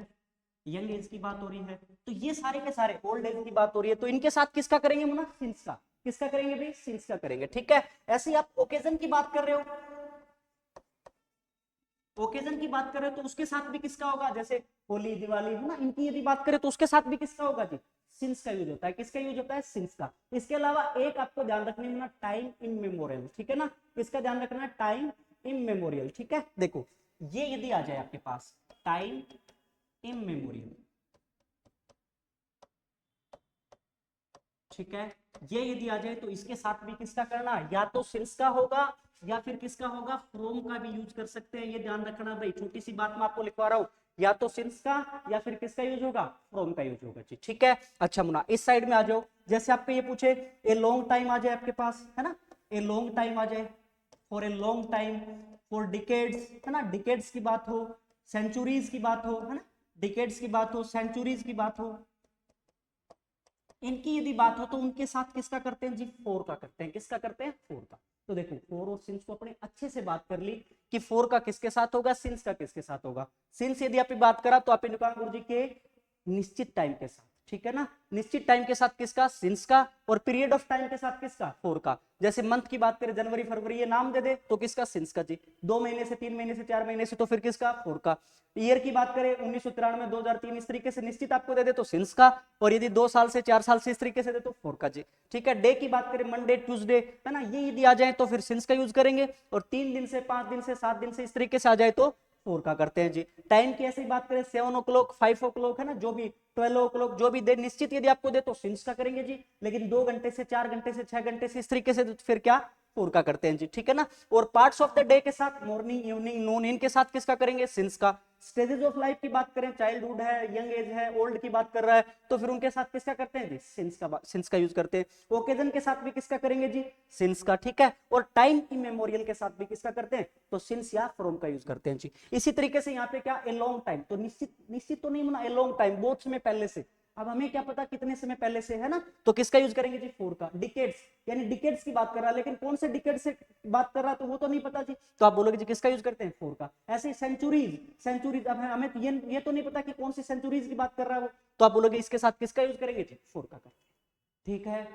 यंग एज की बात हो रही है, तो ये सारे के सारे ओल्ड एज की बात हो रही है, तो इनके साथ किसका करेंगे मुना, सिंस का। किसका करेंगे भाई, सिंस का करेंगे। ठीक है, ऐसे ही आप ओकेजन की बात कर रहे हो, ओकेजन की बात कर रहे हो तो उसके साथ भी किसका होगा, जैसे होली, दिवाली, है ना, इनकी यदि बात करें तो उसके साथ भी किसका होगा जी, सिंस का यूज होता है। किसका यूज होता है, सिंस का। इसके अलावा एक आपको ध्यान रखने में, टाइम इन मेमोरियल, ठीक है ना, इसका ध्यान रखना, टाइम इन मेमोरियल। ठीक है, देखो ये यदि आ जाए आपके पास, टाइम इन मेमोरियल, ठीक है, ये यदि आ जाए तो इसके साथ भी किसका करना, या तो सिंस का होगा या फिर किसका होगा, फ्रॉम का भी यूज कर सकते हैं। ये ध्यान रखना भाई, छोटी सी बात मैं आपको लिखवा रहा हूं, या तो सिंस का या फिर किसका यूज होगा, फ्रॉम का यूज होगा जी। ठीक है, अच्छा मुना इस साइड में आ जाओ, जैसे आपको ये पूछे ए लॉन्ग टाइम आ जाए आपके पास, है ना, ए लॉन्ग टाइम आ जाए, for a long time, for decades, है ना, डिकेड्स की बात हो, सेंचुरीज की बात हो, है ना, डिकेड्स की बात हो, सेंचुरीज की बात हो, इनकी यदि बात हो तो उनके साथ किसका करते हैं जी, फोर का करते हैं। किसका करते हैं, फोर का। तो देखो फोर और सिंस को अपने अच्छे से बात कर ली कि फोर का किसके साथ होगा, सिंस का किसके साथ होगा। सिंस यदि आप बात करा तो आप कहा गुरु जी के निश्चित टाइम के साथ, ठीक है ना, निश्चित टाइम के साथ किसका, सिंस का, और पीरियड ऑफ टाइम के साथ किसका, फोर का। जैसे मंथ की बात करें जनवरी फरवरी, ये नाम दे दे तो किसका, सिंस का जी। 2 महीने से 3 महीने से 4 महीने से तो फिर किसका, फोर का। ईयर की बात करें 1993 2003 इस तरीके से निश्चित आपको दे दे तो सिंस का, और यदि 2 साल से 4 साल से इस तरीके से दे तो फोर का जी, ठीक है। डे की बात करें मंडे ट्यूसडे, है ना, ये यदि आ जाए तो फिर सिंस का यूज करेंगे, और 3 दिन से 5 दिन से 7 दिन से इस तरीके से आ जाए तो फोर का करते हैं जी। टाइम की ऐसी बात करें 7 o'clock 5 o'clock, है ना, जो भी 12 o'clock, जो भी दे निश्चित यदि आपको दे तो सिंस का करेंगे जी, लेकिन 2 घंटे से 4 घंटे से 6 घंटे से इस तरीके से फिर क्या, फोर का करते हैं जी, ठीक है ना। और पार्ट्स ऑफ द डे के साथ मॉर्निंग इवनिंग नून, इनके साथ किसका करेंगे, सिंस का। स्टेजेस ऑफ लाइफ की बात करें, चाइल्डहुड है, यंग एज है, ओल्ड की बात कर रहा है तो फिर उनके साथ किसका करते हैं जी, सिंस का यूज करते हैं। ओकेजन के साथ भी किसका करेंगे जी, सिंस का, ठीक है। और टाइम इमेमोरियल के साथ भी किसका करते हैं, तो सिंस या फ्रॉम का यूज करते हैं जी। इसी तरीके से यहाँ पे क्या, ए लॉन्ग टाइम, तो निश्चित तो नहीं बना, ए लॉन्ग टाइम बहुत समय पहले से, अब हमें क्या पता कितने समय पहले से, है ना, तो किसका यूज करेंगे जी, फोर का। डिकेड्स, यानी डिकेड्स की बात कर रहा है, लेकिन कौन से डिकेड से बात कर रहा है तो वो तो नहीं पता जी, तो आप बोलोगे जी किसका यूज करते हैं, फोर का। ऐसे सेंचुरीज अब हमें ये तो नहीं पता कि कौन सी सेंचुरीज की बात कर रहा है वो, तो आप बोलोगे इसके साथ किसका यूज करेंगे जी, फोर का करते हैं, ठीक है।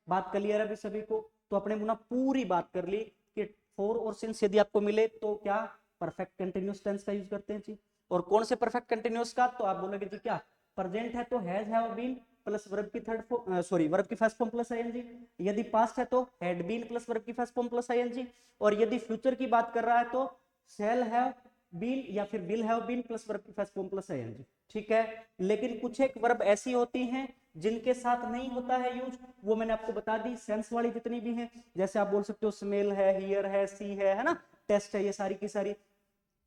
बात क्लियर है अभी सभी को। तो अपने मुना पूरी बात कर ली कि फोर और सिंस यदि आपको मिले तो क्या, परफेक्ट कंटिन्यूअस टेंस का यूज करते हैं जी। और कौन से परफेक्ट कंटिन्यूअस का, तो आप बोलोगे जी क्या, प्रेजेंट है तो has have been plus verb की वर्ब की फर्स्ट फॉर्म प्लस आईएनजी। यदि पास्ट है तो हैड बीन प्लस वर्ब की फर्स्ट फॉर्म प्लस आईएनजी। और यदि फ्यूचर की बात कर रहा है तो शैल हैव बीन या फिर will have been plus verb की फर्स्ट फॉर्म प्लस आईएनजी, ठीक है। लेकिन कुछ एक वर्ब ऐसी होती हैं जिनके साथ नहीं होता है यूज, वो मैंने आपको बता दी, सेंस वाली जितनी भी हैं, जैसे आप बोल सकते हो स्मेल है, हियर है, सी है ना, टेस्ट है, ये सारी की सारी।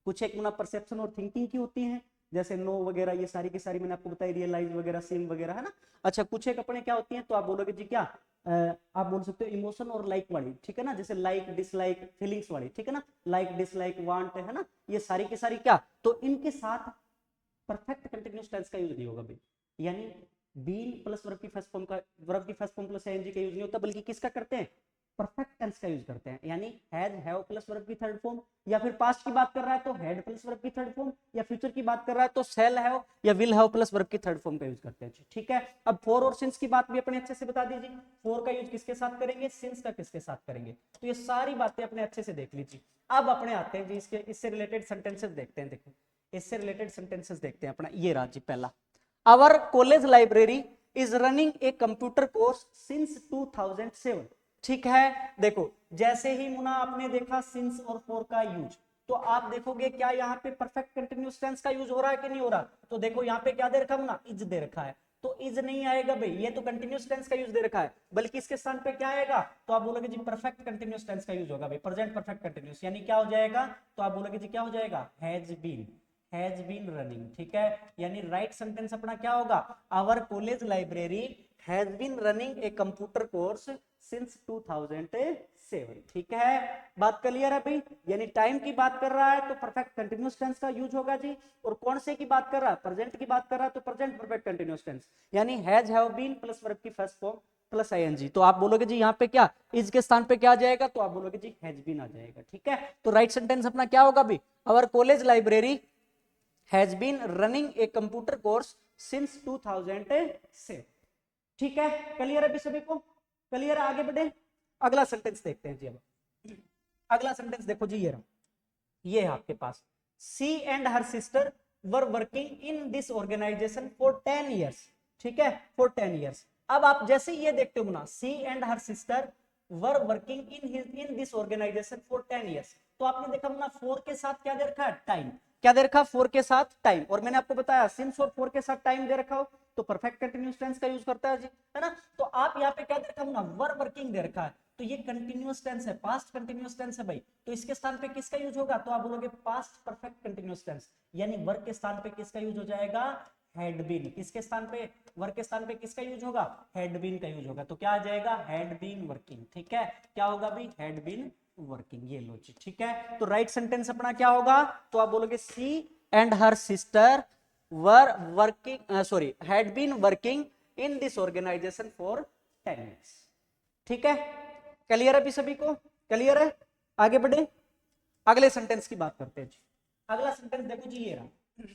कुछ एक ना परसेप्शन और थिंकिंग की होती हैं, जैसे नो वगैरह, ये सारी की सारी मैंने आपको बताई, रियलाइज वगैरह, सीन वगैरह, है ना। अच्छा कुछ एक अपने क्या होती हैं, तो आप बोलोगे जी क्या, आप बोल सकते हो इमोशन और लाइक वाली, ठीक है ना, जैसे लाइक डिसलाइक फीलिंग्स वाली, ठीक है ना, लाइक डिसलाइक वांट, है ना, ये सारी की सारी क्या, तो इनके साथ परफेक्ट कंटिन्यूअस टेंस का यूज नहीं होगा भाई, यानी बीन प्लस वर्ब की फर्स्ट फॉर्म का, वर्ब की फर्स्ट फॉर्म प्लस आईएनजी का यूज नहीं होता, बल्कि किसका करते हैं, परफेक्ट टेंस का यूज करते हैं, यानी हैज हैव प्लस वर्ब की थर्ड फॉर्म, या फिर पास्ट की बात कर रहा है तो हैड प्लस वर्ब की थर्ड फॉर्म, या फ्यूचर की बात कर रहा है तो शैल हैव या विल हैव प्लस वर्ब की थर्ड फॉर्म का यूज करते हैं, ठीक है। अब फोर और सिंस की बात भी अपने अच्छे से बता दीजिए, फोर का यूज किसके साथ करेंगे, सिंस का किसके साथ करेंगे, तो ये सारी बातें अपने अच्छे से देख लीजिए। अब अपने आते हैं जी इससे रिलेटेड सेंटेंसेस देखते हैं, देखो इससे रिलेटेड सेंटेंसेस देखते हैं अपना, ये रहा जी पहला, our college library is running a computer course since 2007, ठीक है। देखो जैसे ही मुना आपने देखा सिंस और फोर का यूज, तो आप देखोगे क्या यहाँ पे परफेक्ट कंटिन्यूअस टेंस का यूज हो रहा है कि नहीं हो रहा, तो देखो यहाँ पे क्या दे रखा मुना, इज दे रखा है, तो इज नहीं आएगा भाई, ये तो कंटिन्यूअस टेंस का यूज दे रखा है, बल्कि इसके स्थान पे क्या आएगा, तो आप बोलोगे जी परफेक्ट कंटिन्यूअस टेंस का यूज होगा भाई, प्रेजेंट परफेक्ट कंटिन्यूअस, यानी क्या हो जाएगा, तो आप बोलोगे जी क्या हो जाएगा, हैज बीन रनिंग, ठीक है। यानी राइट सेंटेंस अपना क्या होगा, our college library has been running a computer course since 2007, ठीक है। बात क्लियर है भाई, यानी टाइम की बात कर रहा है तो परफेक्ट कंटिन्यूअस टेंस का यूज होगा जी, और कौन से की बात कर रहा है, प्रेजेंट की बात कर रहा है तो प्रेजेंट परफेक्ट कंटिन्यूअस टेंस, यानी has have been plus verb की फर्स्ट फॉर्म प्लस आईएनजी। तो आप बोलोगे जी यहाँ पे क्या, इज के स्थान पे क्या आ जाएगा, तो आप बोलोगे जी हैज बीन आ जाएगा, ठीक है। तो राइट सेंटेंस अपना क्या होगा भाई, our college library has been running a computer course since 2006, ठीक है। क्लियर है अभी सभी को, क्लियर है, आगे बढ़े। अगला सेंटेंस देखते हैं जी। अब अगला सेंटेंस देखो जी, ये है आपके पास, she and her sister were working in this organisation for 10 years, ठीक है, फॉर 10 years। अब आप जैसे ये देखते हो ना, she and her sister were working in this organisation for 10 years, तो आपने देखा ना फोर के साथ क्या दे रखा है, टाइम, क्या दे रखा, फोर के साथ टाइम, और मैंने आपको बताया सिंस और फोर के साथ टाइम दे रखा हो तो परफेक्ट कंटिन्यूअस टेंस का यूज करता है जी, है ना। तो आप यहाँ पे क्या दे रखा ना, वर वर्किंग दे रखा है, तो ये कंटिन्यूअस टेंस है, पास्ट कंटिन्यूअस टेंस है भाई, तो इसके स्थान पे किसका यूज होगा, तो आप बोलोगे पास्ट परफेक्ट कंटिन्यूअस टेंस, यानी वर्क के स्थान पे किसका यूज हो जाएगा, हैड बीन, किसके स्थान पे, वर्क के स्थान पे किसका यूज होगा, हैड बीन का यूज होगा, तो क्या आ जाएगा, हैड बीन वर्किंग, ठीक है, क्या होगा भाई, हैड बीन वर्किंग, ये लो जी, ठीक है। तो राइट सेंटेंस अपना क्या होगा, तो आप बोलोगे she and her sister were working, had been working in this organisation for 10 years। ठीक है, क्लियर अभी सभी को? क्लियर है? आगे बढ़े, अगले सेंटेंस की बात करते हैं जी। अगला सेंटेंस देखो जी, ये रहा,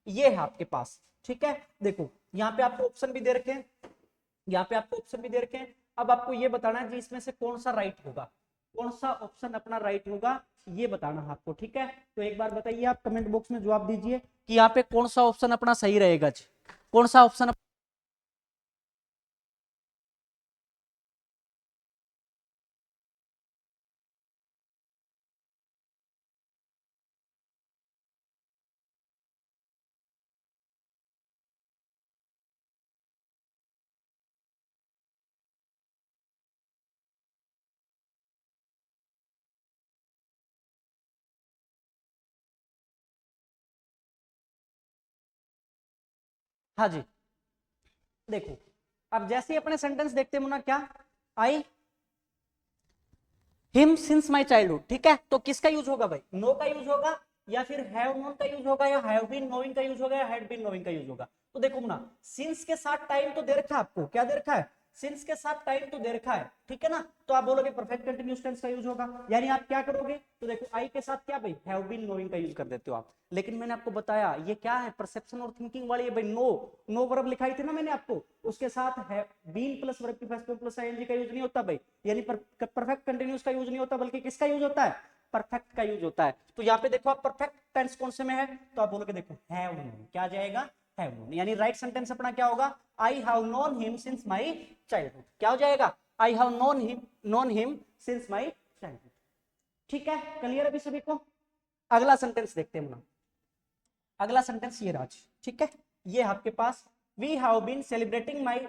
ये है आपके पास। ठीक है, देखो यहाँ पे आपको ऑप्शन भी दे रखे हैं, यहाँ पे आपको ऑप्शन भी दे रखे हैं। अब आपको ये बताना है जी इसमें से कौन सा राइट होगा, कौन सा ऑप्शन अपना राइट होगा, ये बताना है आपको। ठीक है, तो एक बार बताइए आप कमेंट बॉक्स में जवाब दीजिए कि यहाँ पे कौन सा ऑप्शन अपना सही रहेगा जी, कौन सा ऑप्शन। हाँ जी, देखो अब जैसे ही अपने सेंटेंस देखते हैं मुन्ना, क्या आई हिम सिंस माई चाइल्डहुड। ठीक है, तो किसका यूज होगा भाई, नो का यूज होगा, या फिर हैव नोन का यूज होगा, या हैव बीन नोइंग का यूज होगा, या हैड बीन नोइंग का यूज होगा। तो देखो मुन्ना, सिंस के साथ टाइम तो दे रखा है आपको, क्या दे रखा है, सिंस के साथ टाइम तो दे रखा है। ठीक है ना, तो आप बोलोगे परफेक्ट कंटीन्यूअस टेंस का यूज होगा, यानी आप क्या करोगे, तो देखो आई के साथ क्या भाई, हैव बीन नोइंग का यूज कर देते हो आप। लेकिन मैंने आपको बताया ये क्या है, परसेप्शन और थिंकिंग वाली है भाई। नो, नो वर्ब लिखाई थी ना मैंने आपको, उसके साथ है बीन प्लस वर्ब की फर्स्ट फॉर्म प्लस आईएनजी का यूज नहीं होता भाई, यानी परफेक्ट कंटीन्यूअस का यूज नहीं होता, बल्कि किसका यूज होता है, परफेक्ट का यूज होता है। तो यहाँ पे देखो आप परफेक्ट टेंस कौन से में है, तो आप बोलोगे देखो हैव नोन, क्या जाएगा, हैव नोन, यानी राइट सेंटेंस अपना क्या होगा, I have known him since my childhood. क्या हो जाएगा, I have known him since my childhood. ठीक है, क्लियर अभी सभी को? अगला सेंटेंस देखते हैं हम, अगला सेंटेंस ये राज। ठीक है, ये आपके पास, we have been celebrating my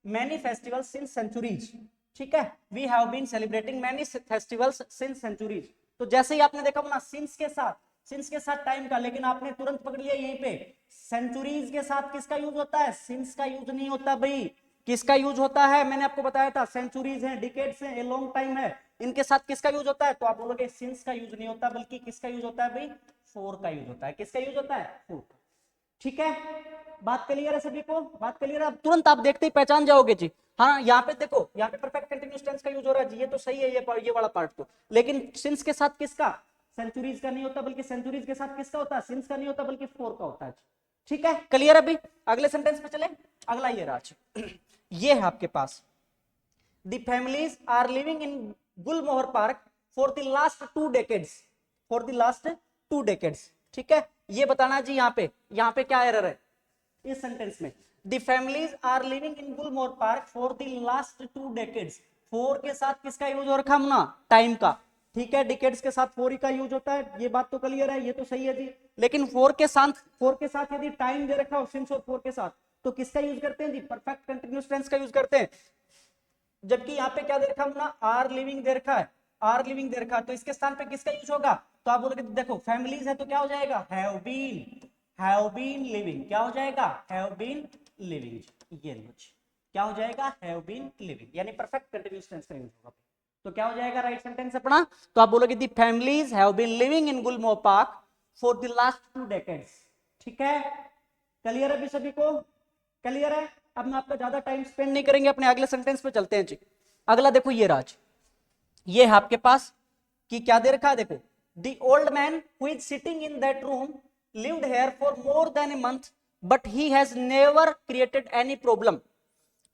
many festivals since centuries. ठीक है, we have been celebrating many festivals since centuries. तो जैसे ही आपने देखा ना, सिंस के साथ टाइम का, लेकिन आपने तुरंत पकड़ लिया यहीं पे, सेंचुरीज के साथ किसका यूज होता है, सिंस का यूज नहीं होता भाई। किसका यूज होता है, मैंने आपको बताया था, सेंचुरीज है, डिकेड्स है, लॉन्ग टाइम है, इनके साथ किसका यूज होता है, तो आप बोलोगे सिंस का यूज नहीं होता, बल्कि किसका यूज होता है भाई, फोर का यूज होता है। किसका यूज होता है, फोर का। ठीक है, बात क्लियर है सभी को? बात क्लियर है? अब तुरंत आप देखते ही पहचान जाओगे जी। हाँ, यहाँ पे देखो, यहाँ पे परफेक्ट कंटीन्यूअस टेंस का यूज हो रहा है जी, ये तो सही है, ये वाला पार्ट तो। लेकिन सिंस के साथ किसका, सेंचुरीज का नहीं होता, बल्कि सेंचुरीज के साथ किसका होता है, सिंस का नहीं होता, बल्कि फोर का होता है। ठीक है, क्लियर अभी? अगले सेंटेंस पे चले, अगला ये राज, ये है आपके पास, the families are living in Gulmohar Park for the last 2 decades, for the last 2 decades। ठीक है, ये बताना जी, यहाँ पे क्या एरर है इस सेंटेंस में, the families are living in Gulmohar Park for the last 2 decades। For के साथ किसका यूज हो रखा है ना, टाइम का। ठीक है, डिकेड्स के साथ फोर का यूज होता है, ये बात तो क्लियर है, ये तो सही है जी। लेकिन फोर के साथ यदि टाइम दे रखा हो सिंस और फोर के साथ, तो किसका यूज करते हैं जी, परफेक्ट कंटीन्यूअस टेंस का यूज करते हैं। जबकि यहाँ पे क्या दे रखा है, आर लिविंग दे रखा है, आर लिविंग दे रखा है, तो इसके स्थान पे किसका यूज होगा, तो आप बोलोगे देखो फैमिलीज है तो क्या हो जाएगा, हैव बीन लिविंग। क्या हो जाएगा, हैव बीन लिविंग। ये लो, क्या हो जाएगा, हैव बीन लिविंग, यानी परफेक्ट कंटीन्यूअस टेंस का यूज होगा। तो क्या हो जाएगा राइट सेंटेंस अपना, तो आप बोलोगे the families have been living in Gulmohar Park for the last 2 decades। ठीक है, क्लियर है भी सभी को? क्लियर है? अब मैं आपका ज्यादा टाइम स्पेंड नहीं करेंगे, अपने अगले सेंटेंस पे चलते हैं जी। अगला देखो ये राज, ये है आपके पास कि क्या दे रखा है, देखो the old man who is sitting in that room lived here for more than a month but he has never created any problem.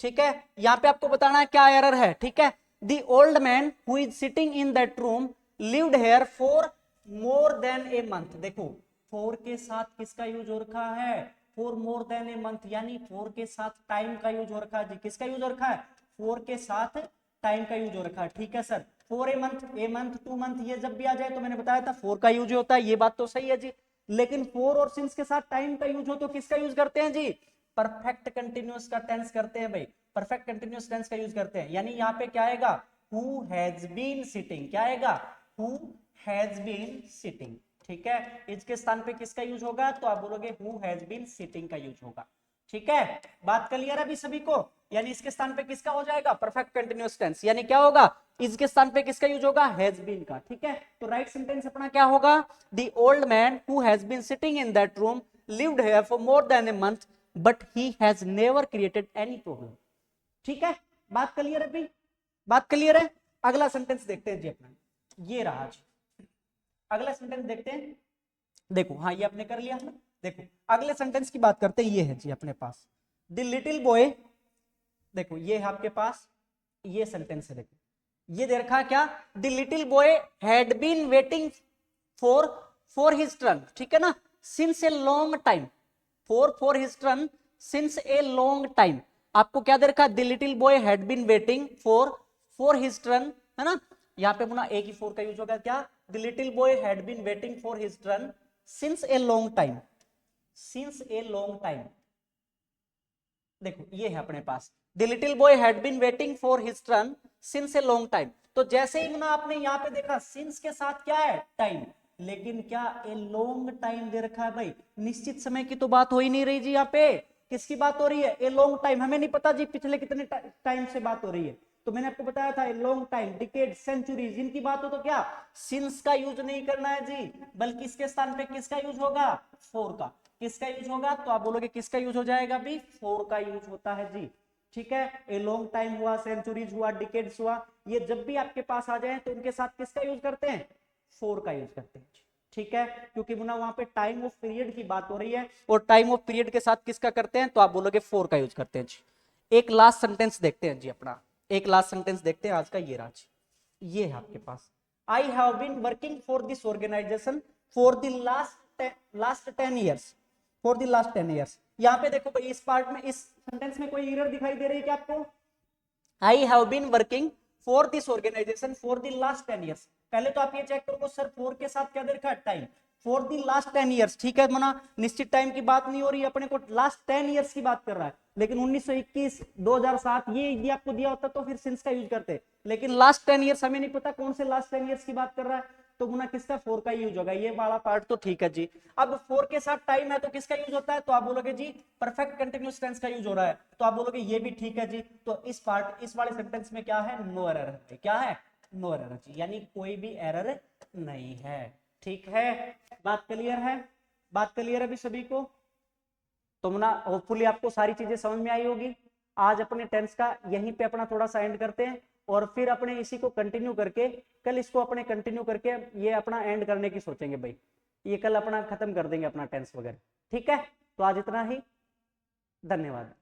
ठीक है, यहां पे आपको बताना है क्या एरर है। ठीक है, the old man who is sitting in that room lived here for more than a month. देखो फोर के साथ किसका यूज हो रखा है, for more than a month, यानी फोर के साथ टाइम का यूज हो रखा है जी। किसका यूज हो रखा है, फोर के साथ टाइम का यूज हो रखा है। ठीक है sir, for a month 2 month, ये जब भी आ जाए तो मैंने बताया था फोर का यूज होता है, ये बात तो सही है जी। लेकिन फोर और सिंस के साथ टाइम का यूज हो तो किसका यूज करते हैं जी, परफेक्ट कंटीन्यूअस का टेंस करते हैं भाई, परफेक्ट कंटीन्यूअस टेंस का यूज करते हैं। यानी यहाँ पे क्या आएगा, हु हैज बीन सिटिंग। क्या आएगा, हु हैज बीन सिटिंग। ठीक है, इसके स्थान पे किसका यूज होगा, तो आप बोलोगे हु हैज बीन सिटिंग का यूज होगा। ठीक है, बात क्लियर है अभी सभी को? यानी इसके स्थान पे किसका हो जाएगा, परफेक्ट कंटीन्यूअस टेंस, यानी क्या होगा, इसके स्थान पे किसका यूज होगा, हैज बीन का। ठीक है, तो राइट सेंटेंस अपना क्या होगा, the old man who has been sitting in that room lived here for more than a month but he has never created any problem. ठीक है, बात क्लियर है भाई, बात क्लियर है। अगला सेंटेंस देखते हैं जी अपना, ये रहा जी, अगला सेंटेंस देखते हैं। देखो हाँ ये आपने कर लिया है ना। देखो अगले सेंटेंस की बात करते हैं, ये है जी अपने पास द लिटिल बॉय। देखो ये है आपके पास, ये सेंटेंस है। देखो ये दे रखा है क्या, the little boy had been waiting for his turn, ठीक है ना, since a long time, for his turn since a long time. आपको क्या दे रखा है, the little boy had been waiting for his turn, है ना। यहाँ पे पुनः एक ही फॉर का यूज होगा, क्या, the little boy had been waiting for his turn since a long time, since a long time. देखो ये है अपने पास, the little boy had been waiting for his turn since a long time. तो जैसे ही ना आपने यहाँ पे देखा सिंस के साथ क्या है, टाइम, लेकिन क्या ए लॉन्ग टाइम दे रखा है भाई, निश्चित समय की तो बात हो ही नहीं रही जी। यहाँ पे किसकी बात हो रही है, ए लॉन्ग टाइम। हमें नहीं पता जी पिछले कितने टाइम से बात हो रही है, तो मैंने आपको बताया था a long time, decade, centuries, इनकी बात हो तो क्या सिंस का यूज नहीं करना है जी, बल्कि इसके स्थान पे किसका यूज होगा, फॉर का। किसका यूज होगा, तो आप बोलोगे किसका यूज हो जाएगा भी, फॉर का यूज होता है जी। ठीक है, ए लॉन्ग टाइम हुआ, सेंचुरीज हुआ, डिकेड्स हुआ, ये जब भी आपके पास आ जाए तो उनके साथ किसका यूज करते हैं, फॉर का यूज करते हैं। ठीक है, क्योंकि मुना वहां पे टाइम ऑफ पीरियड की बात हो रही है, और टाइम ऑफ पीरियड के साथ किसका करते हैं, तो आप बोलोगे फॉर का यूज करते हैं जी। एक लास्ट सेंटेंस देखते हैं जी अपना, एक लास्ट सेंटेंस देखते हैं आज का, ये राज, ये है आपके पास, I have been working for this organisation for the last 10 years, for the last 10 years. यहाँ पे देखो भाई इस पार्ट में, इस सेंटेंस में कोई एरर दिखाई दे रही है क्या आपको, I have been working for this organisation for the last 10 years. पहले तो आप ये चेक करो सर फॉर के साथ क्या दे रखा है, time, for the last 10 years. ठीक है, मना निश्चित टाइम की बात नहीं हो रही है, अपने को लास्ट 10 ईयर्स की बात कर रहा है, लेकिन 1921 2007 ये यदि आपको दिया होता तो फिर सिंस का यूज करते, लेकिन लास्ट 10 ईयर्स हमें नहीं पता कौन से लास्ट 10 ईयर्स की बात कर रहा है, तो गुना किसका, फोर का यूज होगा। ये वाला पार्ट तो ठीक है जी। अब फोर के साथ टाइम है तो किसका यूज होता है, तो आप बोलोगे जी परफेक्ट कंटिन्यूअस टेंस का यूज हो रहा है, तो आप बोलोगे ये भी ठीक है जी। तो इस पार्ट, इस वाले सेंटेंस में क्या है, नो एरर है। क्या है, नो एरर जी, यानी कोई भी एरर नहीं है। ठीक है, बात क्लियर है, बात क्लियर है भी सभी को। तो ना होपफुली आपको सारी चीजें समझ में आई होगी। आज अपने टेंस का यहीं पे अपना थोड़ा सा एंड करते हैं, और फिर अपने इसी को कंटिन्यू करके कल इसको अपने कंटिन्यू करके ये अपना एंड करने की सोचेंगे भाई, ये कल अपना खत्म कर देंगे अपना टेंस वगैरह। ठीक है, तो आज इतना ही, धन्यवाद।